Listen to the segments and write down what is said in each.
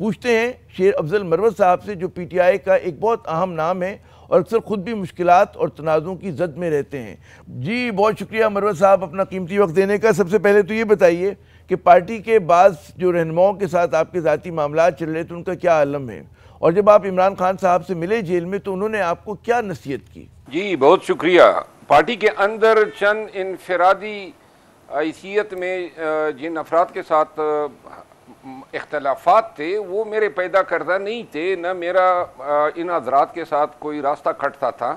पूछते हैं शेर अफजल मरवत साहब से, जो PTI का एक बहुत अहम नाम है और अक्सर ख़ुद भी मुश्किलात और तनाज़ों की जद में रहते हैं। जी बहुत शुक्रिया मरवत साहब अपना कीमती वक्त देने का। सबसे पहले तो ये बताइए कि पार्टी के बाद जो रहनुमाओं के साथ आपके ज़ाती मामला चल रहे थे उनका क्या आलम है, और जब आप इमरान खान साहब से मिले जेल में तो उन्होंने आपको क्या नसीहत की? जी बहुत शुक्रिया। पार्टी के अंदर चंद इनफरादी हैसियत में जिन अफराद के साथ इख्तलाफात थे वो मेरे पैदा करदा नहीं थे, न मेरा इन हजरात के साथ कोई रास्ता कटता था।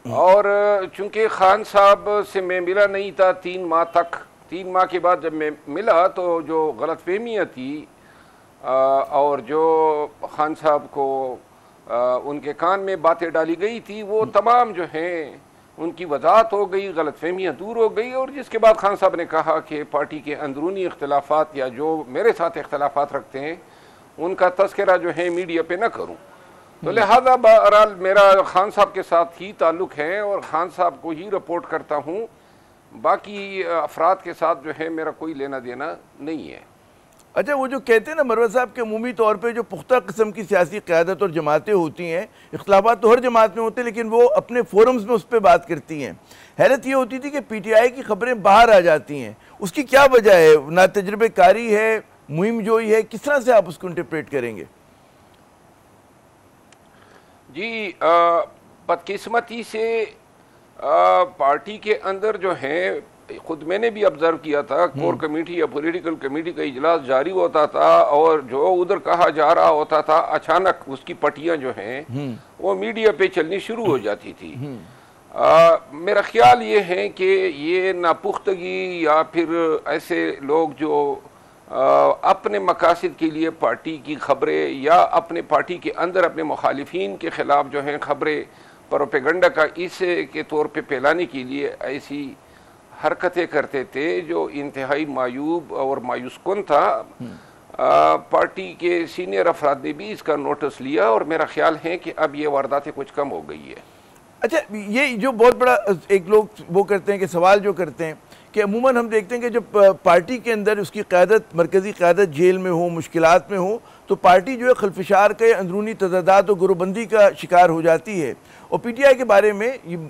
और चूंकि खान साहब से मैं मिला नहीं था 3 माह तक, 3 माह के बाद जब मैं मिला तो जो गलतफहमियाँ थी और जो खान साहब को उनके कान में बातें डाली गई थी वो तमाम जो हैं उनकी वजाहत हो गई, गलतफहमियाँ दूर हो गई। और जिसके बाद खान साहब ने कहा कि पार्टी के अंदरूनी इख्तलाफात या जो मेरे साथ इख्तलाफात रखते हैं उनका तस्करा जो है मीडिया पे न करूं। तो लिहाजा बहरहाल मेरा खान साहब के साथ ही ताल्लुक़ है और खान साहब को ही रिपोर्ट करता हूं, बाकी अफराद के साथ जो है मेरा कोई लेना देना नहीं है। अच्छा, वो जो कहते हैं ना मरवत साहब के अमूमी तौर पे जो पुख्ता किस्म की सियासी क़यादत और जमातें होती हैं, इख्तलाफात तो हर जमात में होते हैं लेकिन वो अपने फोरम्स में उस पर बात करती हैं। हैरत ये होती थी कि PTI की खबरें बाहर आ जाती हैं, उसकी क्या वजह है? ना तजर्बेकारी है, मुहिम जोई है, किस तरह से आप उसको इंटरप्रेट करेंगे? जी बदकिस्मती से पार्टी के अंदर जो है, खुद मैंने भी ऑब्जर्व किया था, कोर कमेटी या पॉलिटिकल कमेटी का इजलास जारी होता था और जो उधर कहा जा रहा होता था अचानक उसकी पटियां जो हैं वो मीडिया पे चलनी शुरू हो जाती थी। मेरा ख्याल ये है कि ये नापुख्तगी या फिर ऐसे लोग जो अपने मकासद के लिए पार्टी की खबरें या अपने पार्टी के अंदर अपने मुखालिफिन के ख़िलाफ़ जो हैं खबरें प्रोपेगंडा का इसे के तौर पे फैलाने के लिए ऐसी हरकतें करते थे जो इंतहाई मायूब और मायूस कुन था। पार्टी के सीनियर अफराद ने भी इसका नोटिस लिया और मेरा ख्याल है कि अब ये वारदातें कुछ कम हो गई है। अच्छा, ये जो बहुत बड़ा एक लोग वो करते हैं कि सवाल जो करते हैं कि अमूमन हम देखते हैं कि जब पार्टी के अंदर उसकी क़यादत, मरकज़ी क़यादत जेल में हो, मुश्किलात में हो, तो पार्टी जो है खलफशार के अंदरूनी तज़ादात और गुरोबंदी का शिकार हो जाती है। और PTI के बारे में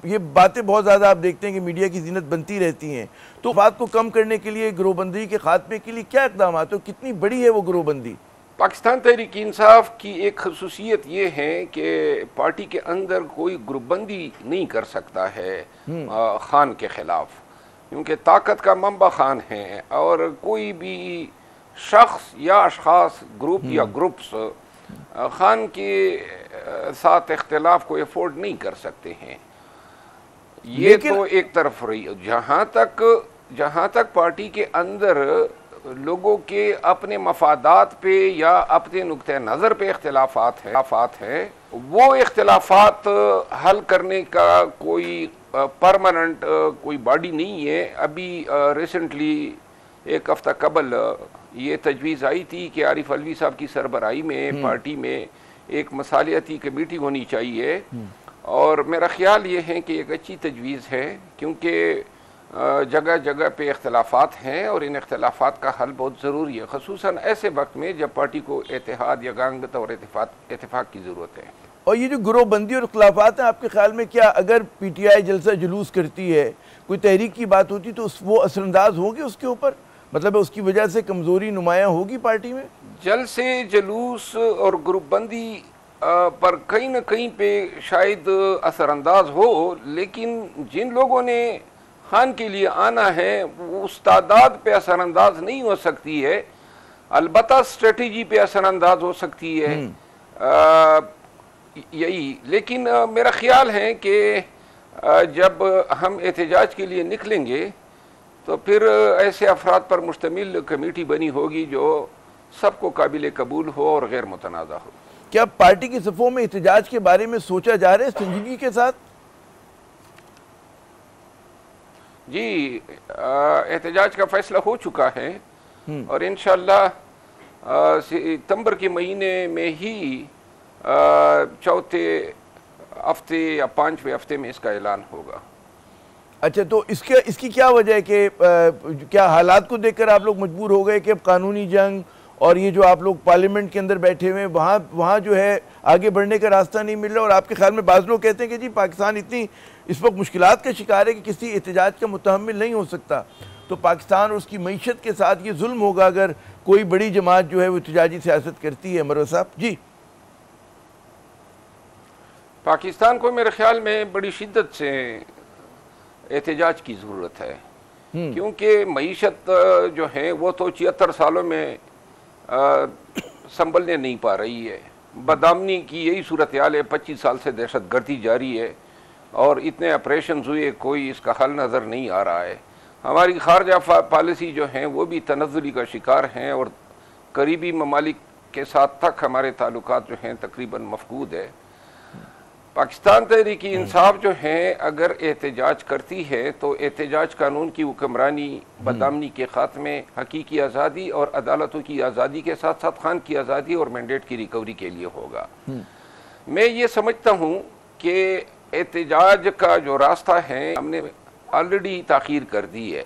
ये बातें बहुत ज़्यादा आप देखते हैं कि मीडिया की ज़ीनत बनती रहती हैं। तो बात को कम करने के लिए, गुरोबंदी के ख़ात्मे के लिए क्या इक़दाम आते हो? कितनी बड़ी है वो गुरोबंदी? पाकिस्तान तहरीक इंसाफ की एक खसूसियत ये है कि पार्टी के अंदर कोई ग्रुपबंदी नहीं कर सकता है खान के ख़िलाफ़, क्योंकि ताकत का मंबा खान है और कोई भी शख्स या अशखास, ग्रुप या ग्रुप्स खान के साथ इख्तिलाफ को अफोर्ड नहीं कर सकते हैं। ये तो एक तरफ रही। जहाँ तक पार्टी के अंदर लोगों के अपने मफादात पे या अपने नुक्ते नज़र पे इख्तिलाफात है, वो इख्तिलाफात हल करने का कोई परमानेंट कोई बॉडी नहीं है। अभी रिसेंटली एक हफ्ता कबल ये तजवीज़ आई थी कि आरिफ अलवी साहब की सरबराही में पार्टी में एक मसालियाती कमेटी होनी चाहिए, और मेरा ख्याल ये है कि एक अच्छी तजवीज़ है, क्योंकि जगह जगह पे इख्तलाफात हैं और इन इख्तलाफात का हल बहुत ज़रूरी है, ख़ुसूसन ऐसे वक्त में जब पार्टी को इत्तेहाद या गांगत और इत्तेफाक की ज़रूरत है। और ये जो गुरोबंदी और इख्तलाफात हैं, आपके ख्याल में क्या अगर PTI जलसा जुलूस करती है, कोई तहरीक की बात होती तो वो असरअंदाज होगी उसके ऊपर? मतलब उसकी वजह से कमज़ोरी नुमायाँ होगी पार्टी में? जलसे जुलूस और ग्रुपबंदी पर कहीं ना कहीं पे शायद असरअंदाज हो, लेकिन जिन लोगों ने खान के लिए आना है वो उस तादाद पे असरअंदाज नहीं हो सकती है, अलबत्ता स्ट्रेटजी पे असरअंदाज हो सकती है यही। लेकिन मेरा ख्याल है कि जब हम एहतजाज के लिए निकलेंगे तो फिर ऐसे अफराद पर मुश्तमिल कमेटी बनी होगी जो सबको काबिल कबूल हो और गैर मुतनाज़ा हो। क्या पार्टी की सफ़ों में एहतजाज के बारे में सोचा जा रहा है संजीदगी के साथ? जी एहतजाज का फैसला हो चुका है और इंशाअल्लाह सितंबर के महीने में ही चौथे हफ्ते या 5वें हफ्ते में इसका ऐलान होगा। अच्छा, तो इसकी क्या वजह है कि क्या हालात को देखकर आप लोग मजबूर हो गए कि अब कानूनी जंग और ये जो आप लोग पार्लियामेंट के अंदर बैठे हुए हैं, वहाँ जो है आगे बढ़ने का रास्ता नहीं मिल रहा। और आपके ख्याल में बाज़ लोग कहते हैं कि जी पाकिस्तान इतनी इस वक्त मुश्किलात का शिकार है कि किसी एहतजाज का मुतहम्मिल नहीं हो सकता, तो पाकिस्तान और उसकी मईशत के साथ ये जुल्म होगा अगर कोई बड़ी जमात जो है वो एहतजाजी सियासत करती है। मरवा साहब जी, पाकिस्तान को मेरे ख्याल में बड़ी शिद्दत से एहतजाज की ज़रूरत है, क्योंकि मईशत जो है वो तो 76 सालों में संभलने नहीं पा रही है। बदआमनी की यही सूरत हाल है, 25 साल से दहशत गर्दी जारी है और इतने ऑपरेशन हुए, कोई इसका हल नज़र नहीं आ रहा है। हमारी खारजा पॉलिसी जो है वो भी तनज़्ज़ुली का शिकार हैं और करीबी ममालिक के साथ तक हमारे ताल्लुकात जो हैं तकरीबन मफकूद है। पाकिस्तान तहरीक इंसाफ जो है अगर एहतजाज करती है तो एहतजाज कानून की हुक्मरानी, बदआमनी के ख़ात्मे, हकीकी आज़ादी और अदालतों की आज़ादी के साथ साथ खान की आज़ादी और मैंडेट की रिकवरी के लिए होगा। मैं ये समझता हूँ कि एहतजाज का जो रास्ता है हमने ऑलरेडी ताख़ीर कर दी है।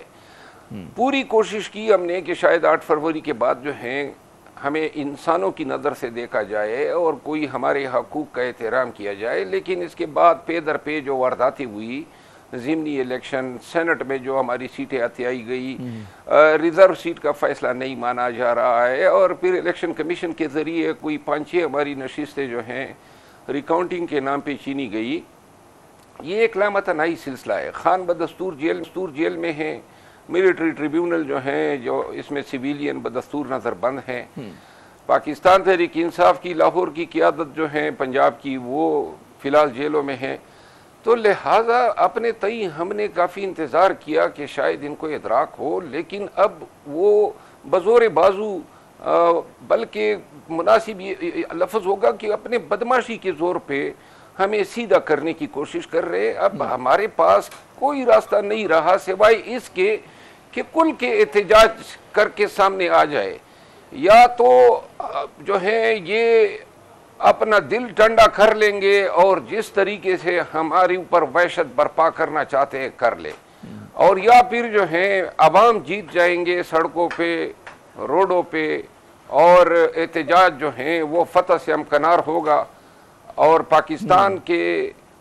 पूरी कोशिश की हमने कि शायद 8 फरवरी के बाद जो है हमें इंसानों की नज़र से देखा जाए और कोई हमारे हकूक़ का एहतराम किया जाए, लेकिन इसके बाद पे दर पे जो वारदातें हुई, ज़िमनी इलेक्शन, सेनेट में जो हमारी सीटें हथियाई गई, रिज़र्व सीट का फ़ैसला नहीं माना जा रहा है और फिर इलेक्शन कमीशन के ज़रिए कोई 5-6 हमारी नशिस्तें जो हैं रिकाउंटिंग के नाम पर छीनी गई। ये एक लामतनाही सिलसिला है। खान बदस्तूर जेल में है, मिलिट्री ट्रिब्यूनल जो हैं जो इसमें सिविलियन बदस्तूर नज़र बंद हैं। पाकिस्तान तहरीक इंसाफ की लाहौर की क़ियादत जो है पंजाब की, वो फ़िलहाल जेलों में है। तो लिहाजा अपने तई हमने काफ़ी इंतज़ार किया कि शायद इनको इदराक हो, लेकिन अब वो बज़ोर बाजू, बल्कि मुनासिब ये लफ्ज़ होगा कि अपने बदमाशी के ज़ोर पे हमें सीधा करने की कोशिश कर रहे। अब हमारे पास कोई रास्ता नहीं रहा सिवाय इसके कि कुल के एहतजाज करके सामने आ जाए, या तो जो है ये अपना दिल ठंडा कर लेंगे और जिस तरीके से हमारे ऊपर वहशत बर्पा करना चाहते हैं कर ले, और या फिर जो है अवाम जीत जाएंगे सड़कों पे, रोडों पे, और एहतजाज जो हैं वो फतह से हमकनार होगा और पाकिस्तान के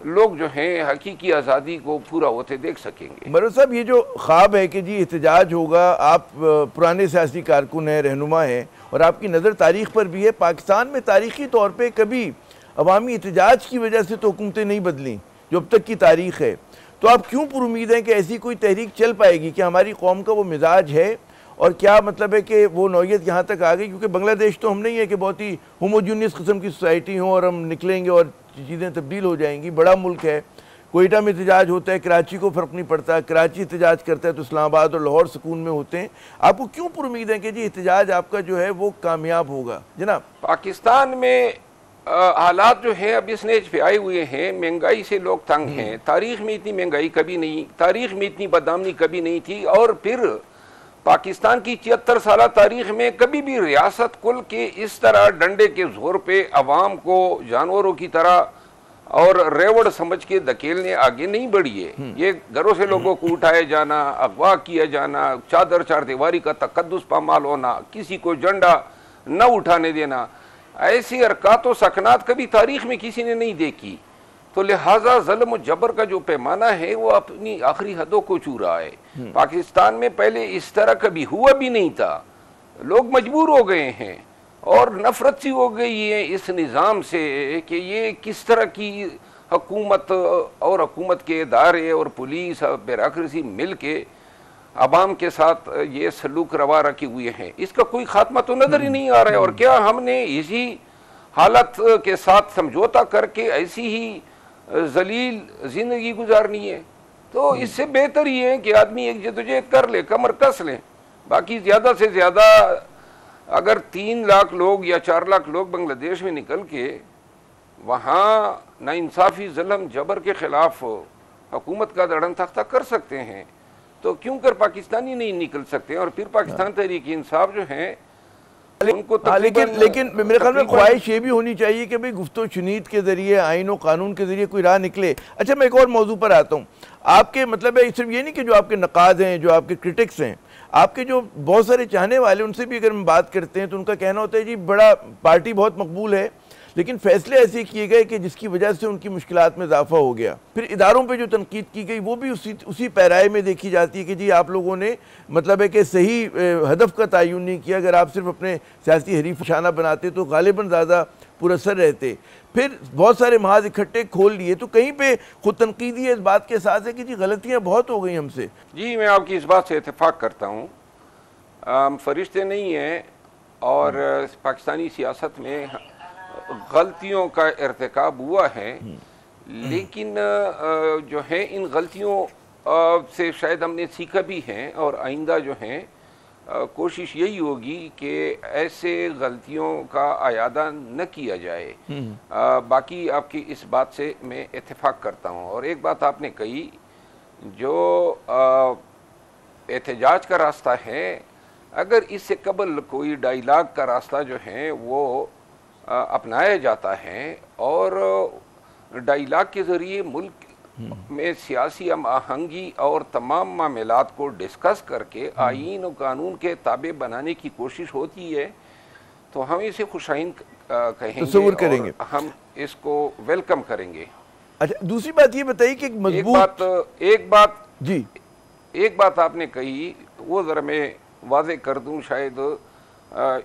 लोग जो हैं हकीकी आज़ादी को पूरा होते देख सकेंगे। मरवा साहब, ये जो ख्वाब है कि जी एहतजाज होगा, आप पुराने सियासी कारकुन हैं, रहनुमा हैं और आपकी नज़र तारीख़ पर भी है। पाकिस्तान में तारीख़ी तौर पे कभी अवामी एहतजाज की वजह से तो हुकूमतें नहीं बदली जो अब तक की तारीख़ है, तो आप क्यों पुरुमीद हैं कि ऐसी कोई तहरीक चल पाएगी? कि हमारी कौम का वो मिजाज है और क्या मतलब है कि वो नौयत यहाँ तक आ गई? क्योंकि बांग्लादेश तो हम नहीं है कि बहुत ही होमोजीनियस किस्म की सोसाइटी हो और हम निकलेंगे और चीज़ें तब्दील हो जाएंगी। बड़ा मुल्क है, कोयटा में एहतजाज होता है, कराची को फ़र्क नहीं पड़ता, कराची एहतजाज करता है तो इस्लामाबाद और लाहौर सुकून में होते हैं। आपको क्यों पुरुमीद है कि जी एहतजाज आपका जो है वो कामयाब होगा? जनाब, पाकिस्तान में हालात जो है अब इस नेज पे आए हुए हैं, महंगाई से लोग तंग हैं। तारीख में इतनी महंगाई कभी नहीं, तारीख में इतनी बदनामी कभी नहीं थी, और फिर पाकिस्तान की 76 साल तारीख में कभी भी रियासत कुल के इस तरह डंडे के जोर पे अवाम को जानवरों की तरह और रेवड़ समझ के धकेलने आगे नहीं बढ़ी है। ये घरों से लोगों को उठाया जाना, अगवा किया जाना, चादर चारदीवारी का तकद्दुस पामाल होना, किसी को झंडा न उठाने देना, ऐसी हरकत व सकनात कभी तारीख में किसी ने नहीं देखी। तो लिहाजा ज़ुल्म और जबर का जो पैमाना है वो अपनी आखिरी हदों को छू रहा है। पाकिस्तान में पहले इस तरह कभी हुआ भी नहीं था, लोग मजबूर हो गए हैं और नफरत सी हो गई है इस निज़ाम से कि ये किस तरह की हुकूमत और हुकूमत के इदारे और पुलिस और ब्यूरोक्रेसी मिल के अवाम के साथ ये सलूक रवा रखे हुए हैं। इसका कोई खात्मा तो नज़र ही नहीं आ रहा है। और क्या हमने इसी हालत के साथ समझौता करके ऐसी ही जलील जिंदगी गुजारनी है? तो इससे बेहतर ही है कि आदमी एक जदोजहद कर ले, कमर कस ले। बाकी ज़्यादा से ज़्यादा अगर 3 लाख लोग या 4 लाख लोग बांग्लादेश में निकल के वहाँ नाइंसाफ़ी जुल्म जबर के ख़िलाफ़ हुकूमत का दड़न तख्ता कर सकते हैं, तो क्यों कर पाकिस्तानी नहीं निकल सकते? और फिर पाकिस्तान तहरीक इंसाफ जो है उनको लेकिन मेरे ख्याल में ख्वाहिश ये भी होनी चाहिए कि भाई गुफ्तो शुनीद के ज़रिए, आइन और कानून के ज़रिए कोई राह निकले। अच्छा, मैं एक और मौजू पर आता हूँ। आपके मतलब है सिर्फ ये नहीं कि जो आपके नकाद हैं, जो आपके क्रिटिक्स हैं, आपके जो बहुत सारे चाहने वाले उनसे भी अगर हम बात करते हैं तो उनका कहना होता है जी बड़ा पार्टी बहुत मकबूल है, लेकिन फैसले ऐसे किए गए कि जिसकी वजह से उनकी मुश्किलात में इजाफा हो गया। फिर इदारों पे जो तनकीद की गई वो भी उसी पैराए में देखी जाती है कि जी आप लोगों ने मतलब है कि सही हदफ का तयन नहीं किया। अगर आप सिर्फ अपने सियासी हरीफ निशाना बनाते तो गालिबन ज़्यादा पुरअसर रहते। फिर बहुत सारे महाज इकट्ठे खोल लिए, तो कहीं पे खुद तनकीदी इस बात के साथ है कि जी गलतियाँ बहुत हो गई हमसे। जी मैं आपकी इस बात से इत्तेफाक करता हूँ। हम फरिश्ते नहीं हैं और पाकिस्तानी सियासत में गलतियों का इर्तिकाब हुआ है, लेकिन जो है इन गलतियों से शायद हमने सीखा भी है और आइंदा जो है कोशिश यही होगी कि ऐसे गलतियों का आयादा न किया जाए। बाकी आपकी इस बात से मैं इत्तेफाक करता हूँ। और एक बात आपने कही, जो एहतजाज का रास्ता है, अगर इससे कबल कोई डायलॉग का रास्ता जो है वो अपनाया जाता है और डायलॉग के ज़रिए मुल्क में सियासी हम आहंगी और तमाम मामलात को डिस्कस करके आईन और कानून के ताबे बनाने की कोशिश होती है, तो हम इसे खुशाइन कहेंगे, तस्वुर करेंगे, हम इसको वेलकम करेंगे। अच्छा, दूसरी बात ये बताइए कि एक बात आपने कही, वो ज़रा मैं वाज़े कर दूं, शायद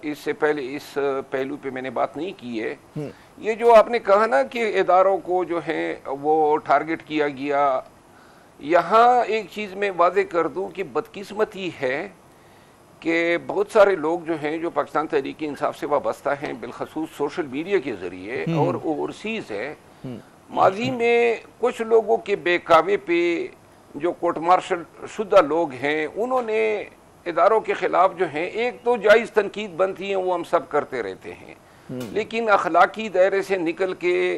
इससे पहले इस पहलू पे मैंने बात नहीं की है। ये जो आपने कहा ना कि इदारों को जो है वो टारगेट किया गया, यहाँ एक चीज़ मैं वाज़े कर दूं कि बदकिस्मती है कि बहुत सारे लोग जो हैं जो पाकिस्तान तहरीक इंसाफ से वाबस्ता हैं, बिलखसूस सोशल मीडिया के ज़रिए और ओवरसीज़ है, माजी में कुछ लोगों के बेकावे पे जो कोर्ट मार्शल शुदा लोग हैं, उन्होंने इदारों के ख़िलाफ़ जो हैं, एक तो जायज़ तनकीद बनती है वो हम सब करते रहते हैं, लेकिन अखलाकी दायरे से निकल के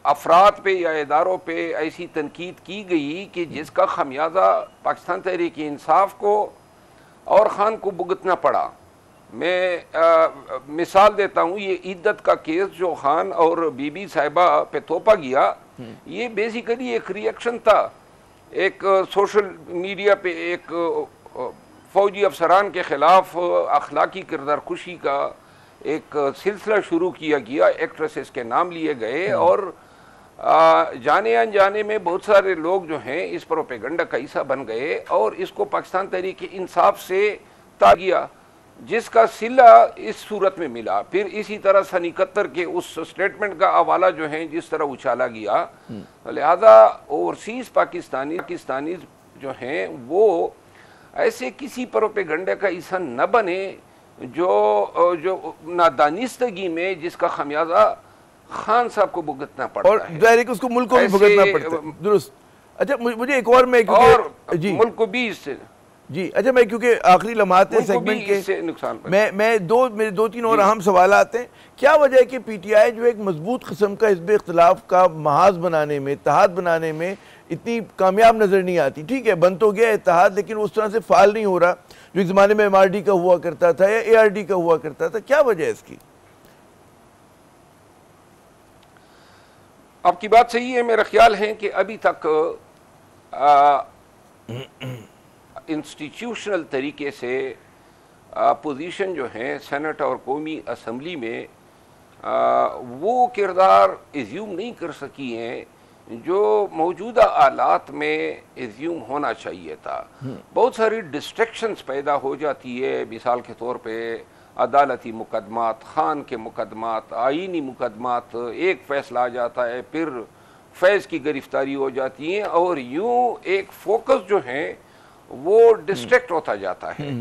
अफराद पे या इदारों पे ऐसी तनकीद की गई कि जिसका खमियाजा पाकिस्तान तहरीक इंसाफ को और ख़ान को भुगतना पड़ा। मैं मिसाल देता हूँ, ये इद्दत का केस जो ख़ान और बीबी साहिबा पे थोपा गया, ये बेसिकली एक रिएक्शन था, एक सोशल मीडिया पे एक फ़ौजी अफसरान के ख़िलाफ़ अखलाकी किरदार खुशी का एक सिलसिला शुरू किया गया, एक्ट्रेसेस के नाम लिए गए और जाने अनजाने में बहुत सारे लोग जो हैं इस प्रोपेगेंडा का हिस्सा बन गए और इसको पाकिस्तान तहरीक इंसाफ से तागिया, जिसका सिला इस सूरत में मिला। फिर इसी तरह सन 71 के उस स्टेटमेंट का हवाला जो है जिस तरह उछाला गया, लिहाजा ओवरसीज़ पाकिस्तानी जो हैं वो ऐसे किसी प्रोपेगेंडा का हिस्सा न बने जो नादानिस्तगी में जिसका खमियाजा खान साहब को भुगतना पड़ता और है और उसको मुल्क को भी भुगतना पड़ता है। दुरुस्त। अच्छा, मुझे एक और जी मुल्क को भी इससे जी अच्छा, मैं क्योंकि आखिरी लम्हात है सेगमेंट के, नुकसान मेरे दो तीन और अहम सवाल आते हैं। क्या वजह है कि पीटीआई जो एक मजबूत किस्म का हिज़्ब इख्तिलाफ का महाज बनाने में, इत्तेहाद बनाने में इतनी कामयाब नज़र नहीं आती? ठीक है, बन तो गया इत्तेहाद, लेकिन उस तरह से फाल नहीं हो रहा जो एक ज़माने में MRD का हुआ करता था या ARD का हुआ करता था। क्या वजह है इसकी? आपकी बात सही है। मेरा ख्याल है कि अभी तक इंस्टीट्यूशनल तरीके से पोजीशन जो है सेनेट और कौमी असम्बली में वो किरदार एज्यूम नहीं कर सकी हैं जो मौजूदा आलात में एज्यूम होना चाहिए था। बहुत सारी डिस्ट्रैक्शंस पैदा हो जाती है, मिसाल के तौर पे अदालती मुकदमात, खान के मुकदमात, आईनी मुकदमात, एक फ़ैसला आ जाता है, फिर फैज़ की गिरफ्तारी हो जाती है और यूँ एक फोकस जो है वो डिस्ट्रैक्ट होता जाता है।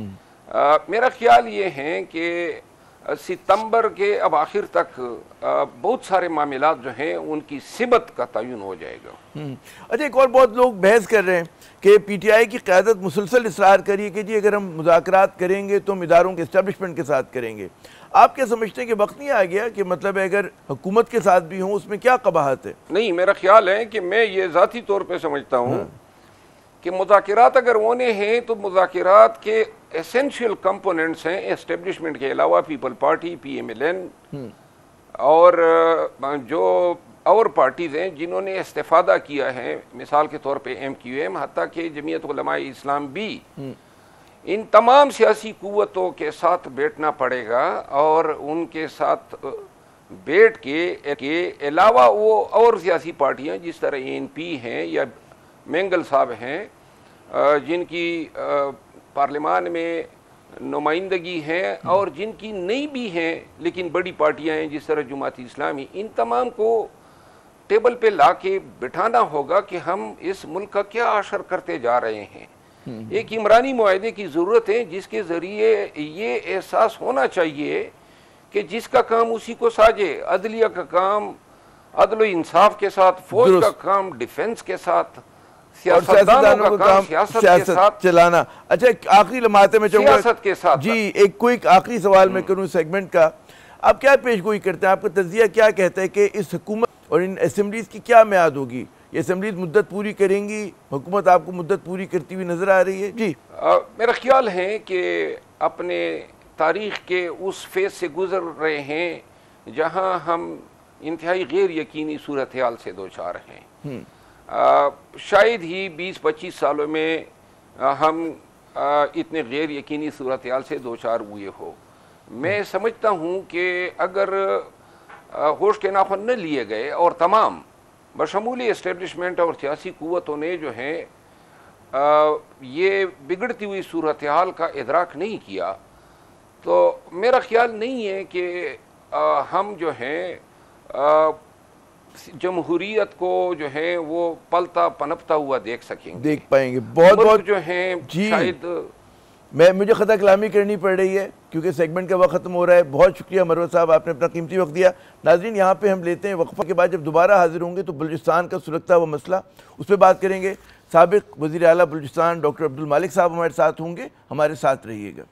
मेरा ख्याल ये है कि सितंबर के अब आखिर तक बहुत सारे मामलात जो हैं उनकी सिबत का तयन हो जाएगा। अच्छा, एक और बहुत लोग बहस कर रहे हैं कि पीटीआई की क़यादत मुसलसल इसरार करिए कि जी अगर हम मुज़ाकरात करेंगे तो हम इदारों के इस्टेब्लिशमेंट के साथ करेंगे। आप क्या समझते हैं कि वक्त नहीं आ गया कि मतलब अगर हुकूमत के साथ भी हों उसमें क्या कबाहत है? नहीं, मेरा ख्याल है कि मैं ये ज़ाती तौर पर समझता हूँ कि मुज़ाकरात अगर होने हैं तो मुज़ाकरात के एसेंशियल कंपोनेंट्स हैं एस्टेब्लिशमेंट के अलावा पीपल पार्टी, PMLN और जो और पार्टीज़ हैं जिन्होंने इस्तेफादा किया है, मिसाल के तौर पे MQM, हत्ता कि जमीयत उलमाए इस्लाम भी इन तमाम सियासी कुव्वतों के साथ बैठना पड़ेगा और उनके साथ बैठ के अलावा वो और सियासी पार्टियां जिस तरह ANP हैं या मेंगल साहब हैं, जिनकी पार्लियामान में नुमाइंदगी है और जिनकी नहीं भी हैं लेकिन बड़ी पार्टियां हैं जिस तरह जमात इस्लामी, इन तमाम को टेबल पे ला के बिठाना होगा कि हम इस मुल्क का क्या असर करते जा रहे हैं। एक इमरानी मुआहदे की ज़रूरत है जिसके ज़रिए ये एहसास होना चाहिए कि जिसका काम उसी को साजे। अदलिया का काम अदल इंसाफ के साथ, फौज का काम डिफेंस के साथ, सियासतदानों का काम सियासत के साथ चलाना। अच्छा, आखिरी लम्हाते में चाहूंगा सियासत के साथ जी एक क्विक आखिरी सवाल मैं करूं सेगमेंट का। आप क्या पेशगोई करते हैं, आपका तज्जिया क्या कहता है कि इस हुकूमत और इन असेंबलीज की क्या म्याद होगी? ये असेंबलीज मुद्दत पूरी करेंगी? हुकूमत आपको मुद्दत पूरी करती हुई नजर आ रही है? जी मेरा ख्याल है कि अपने तारीख के उस फेज से गुजर रहे हैं जहां हम इंतहाई गैर यकीनी सूरत हाल से दो चार हैं। शायद ही 20-25 सालों में हम इतने गैर यकीनी सूरत हाल से दो चार हुए हो। मैं समझता हूँ कि अगर होश के नाखून न लिए गए और तमाम बशमूली इस्टेब्लिशमेंट और सियासी कुव्वतों ने जो है ये बिगड़ती हुई सूरत हाल का इदराक नहीं किया, तो मेरा ख्याल नहीं है कि हम जो हैं जमहूरियत को जो है वो पलता पनपता हुआ देख सकेंगे, देख पाएंगे। बहुत बहुत जो है शायद मुझे खता कलामी करनी पड़ रही है क्योंकि सेगमेंट का वक्त ख़त्म हो रहा है। बहुत शुक्रिया मरवत साहब, आपने अपना कीमती वक्त दिया। नाज़रीन, यहाँ पे हम लेते हैं वक्फा के बाद जब दोबारा हाजिर होंगे तो बलूचिस्तान का सुलगता हुआ मसला उस पर बात करेंगे। साबिक़ वज़ीर आला बलूचिस्तान डॉक्टर अब्दुल मालिक साहब हमारे साथ होंगे, हमारे साथ रहिएगा।